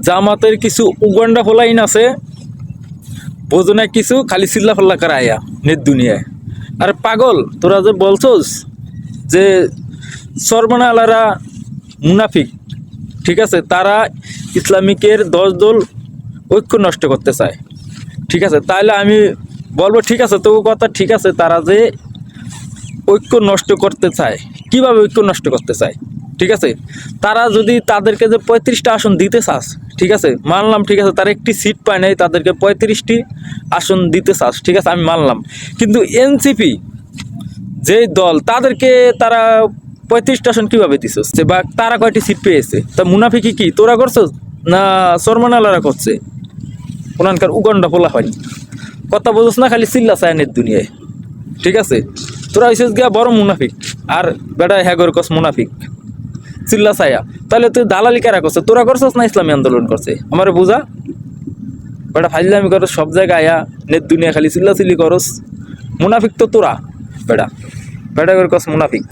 জামাতের কিছু উগান্ডা ফলাইন আছে, বোঝো না কিছু, খালি চিল্লা ফাল্লা করে আয়া নেট দুনিয়ায়। আর পাগল তোরা যে বলছোস যে সরবনালারা মুনাফিক, ঠিক আছে, তারা ইসলামিকের 10 দল ঐক্য নষ্ট করতে চায়, ঠিক আছে, তাহলে আমি বলবো ঠিক আছে, তো কথা ঠিক আছে, তারা যে ঐক্য নষ্ট করতে চায়, কিভাবে ঐক্য নষ্ট করতে চায়, ঠিক আছে, তারা যদি তাদেরকে যে 35টা আসন দিতে চাস, ঠিক আছে, মানলাম, ঠিক আছে, তারা একটি সিট পায় নাই, তাদেরকে 35টি আসন দিতে চাস, ঠিক আছে, আমি মানলাম। কিন্তু এনসিপি যে দল, তাদেরকে তারা 35টা আসন কীভাবে দিছস, বা তারা কয়টি সিট পেয়েছে? তা মুনাফিকি কি তোরা করছস না সরমানালারা করছে? ওনানকার উগন্ডা ফোলা হয়, কথা বোঝস না, খালি চিল্লা চায়নের দুনিয়ায়, ঠিক আছে। তোরা হইছিস গিয়া বড় মুনাফিক, আর বেটা হ্যাগর কস মুনাফিক, চিল্লা চায়া। তাহলে তুই দালালি কারা করছে? তোরা করছস না ইসলামী আন্দোলন করছে? আমারে বুঝা। বেটা ফাইজলামি করস সব জায়গায় আয়া, নেট দুনিয়া খালি চিল্লা চিল্লি করস। মুনাফিক তো তোরা, বেটা বেটা করে কস মুনাফিক।